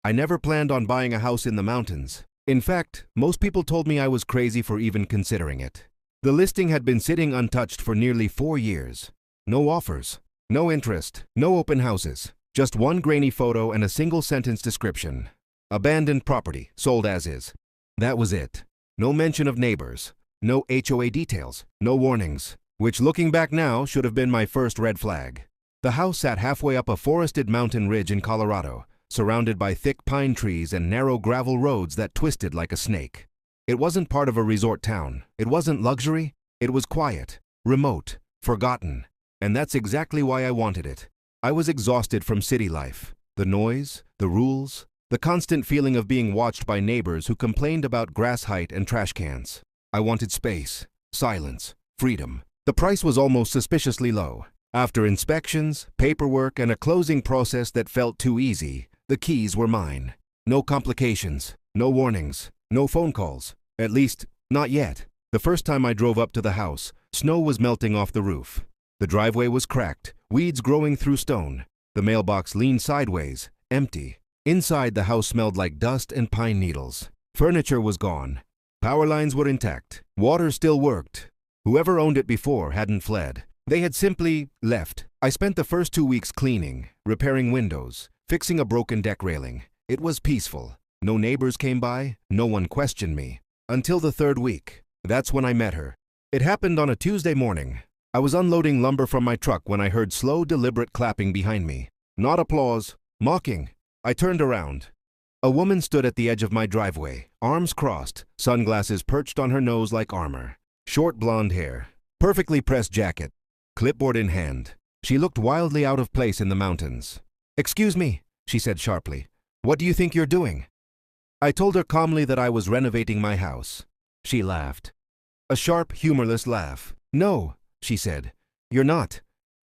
I never planned on buying a house in the mountains. In fact, most people told me I was crazy for even considering it. The listing had been sitting untouched for nearly 4 years. No offers, no interest, no open houses, just one grainy photo and a single-sentence description. Abandoned property, sold as is. That was it. No mention of neighbors, no HOA details, no warnings, which looking back now should have been my first red flag. The house sat halfway up a forested mountain ridge in Colorado, surrounded by thick pine trees and narrow gravel roads that twisted like a snake. It wasn't part of a resort town. It wasn't luxury. It was quiet, remote, forgotten. And that's exactly why I wanted it. I was exhausted from city life. The noise, the rules, the constant feeling of being watched by neighbors who complained about grass height and trash cans. I wanted space, silence, freedom. The price was almost suspiciously low. After inspections, paperwork, and a closing process that felt too easy, the keys were mine. No complications, no warnings, no phone calls. At least, not yet. The first time I drove up to the house, snow was melting off the roof. The driveway was cracked, weeds growing through stone. The mailbox leaned sideways, empty. Inside, the house smelled like dust and pine needles. Furniture was gone. Power lines were intact. Water still worked. Whoever owned it before hadn't fled. They had simply left. I spent the first 2 weeks cleaning, repairing windows, fixing a broken deck railing. It was peaceful. No neighbors came by. No one questioned me. Until the 3rd week. That's when I met her. It happened on a Tuesday morning. I was unloading lumber from my truck when I heard slow, deliberate clapping behind me. Not applause, mocking. I turned around. A woman stood at the edge of my driveway, arms crossed, sunglasses perched on her nose like armor. Short blonde hair, perfectly pressed jacket, clipboard in hand. She looked wildly out of place in the mountains. "Excuse me," she said sharply. "What do you think you're doing?" I told her calmly that I was renovating my house. She laughed. A sharp, humorless laugh. "No," she said. "You're not."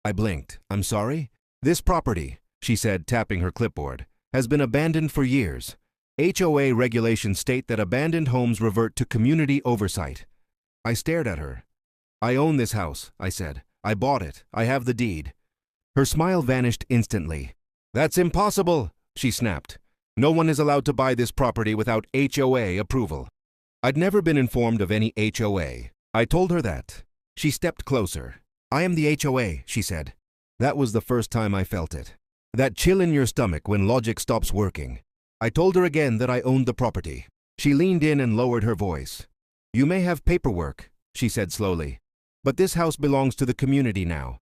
I blinked. "I'm sorry?" "This property," she said, tapping her clipboard, "has been abandoned for years. HOA regulations state that abandoned homes revert to community oversight." I stared at her. "I own this house," I said. "I bought it. I have the deed." Her smile vanished instantly. "That's impossible," she snapped. "No one is allowed to buy this property without HOA approval." I'd never been informed of any HOA. I told her that. She stepped closer. "I am the HOA," she said. That was the first time I felt it. That chill in your stomach when logic stops working. I told her again that I owned the property. She leaned in and lowered her voice. "You may have paperwork," she said slowly, "but this house belongs to the community now."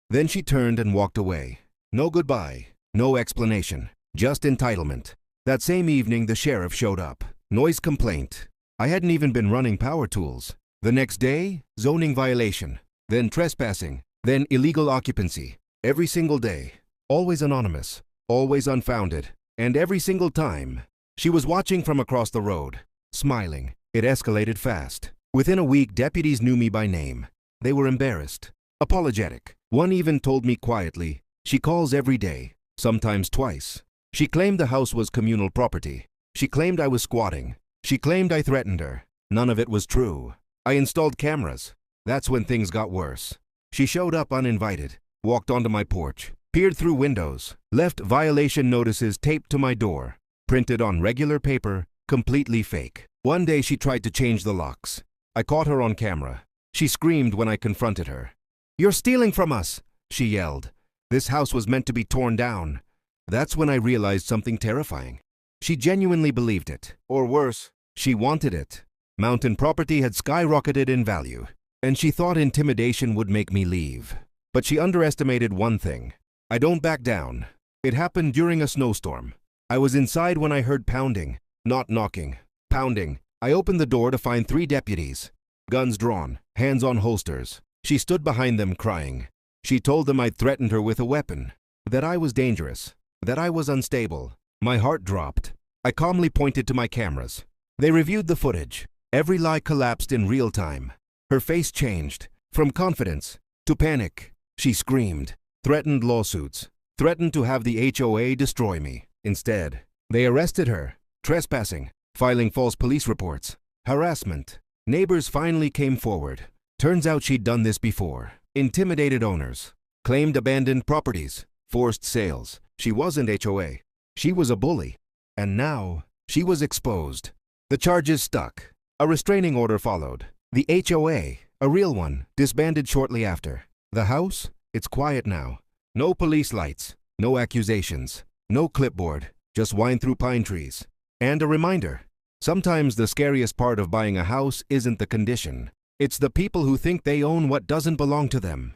Then she turned and walked away. No goodbye, no explanation, just entitlement. That same evening, the sheriff showed up. Noise complaint. I hadn't even been running power tools. The next day, zoning violation, then trespassing, then illegal occupancy. Every single day. Always anonymous, always unfounded, and every single time, she was watching from across the road, smiling. It escalated fast. Within a week, deputies knew me by name. They were embarrassed, apologetic. One even told me quietly, "She calls every day, sometimes twice." She claimed the house was communal property. She claimed I was squatting. She claimed I threatened her. None of it was true. I installed cameras. That's when things got worse. She showed up uninvited, walked onto my porch, peered through windows, left violation notices taped to my door, printed on regular paper, completely fake. One day she tried to change the locks. I caught her on camera. She screamed when I confronted her. "You're stealing from us," she yelled. "This house was meant to be torn down." That's when I realized something terrifying. She genuinely believed it. Or worse, she wanted it. Mountain property had skyrocketed in value, and she thought intimidation would make me leave. But she underestimated one thing. I don't back down. It happened during a snowstorm. I was inside when I heard pounding, not knocking. Pounding. I opened the door to find 3 deputies. Guns drawn, hands on holsters. She stood behind them crying. She told them I'd threatened her with a weapon, that I was dangerous, that I was unstable. My heart dropped. I calmly pointed to my cameras. They reviewed the footage. Every lie collapsed in real time. Her face changed, from confidence to panic. She screamed, threatened lawsuits, threatened to have the HOA destroy me. Instead, they arrested her, trespassing, filing false police reports, harassment. Neighbors finally came forward. Turns out she'd done this before. Intimidated owners, claimed abandoned properties, forced sales. She wasn't HOA. She was a bully. And now, she was exposed. The charges stuck. A restraining order followed. The HOA, a real one, disbanded shortly after. The house? It's quiet now. No police lights, no accusations, no clipboard, just wind through pine trees. And a reminder, sometimes the scariest part of buying a house isn't the condition. It's the people who think they own what doesn't belong to them.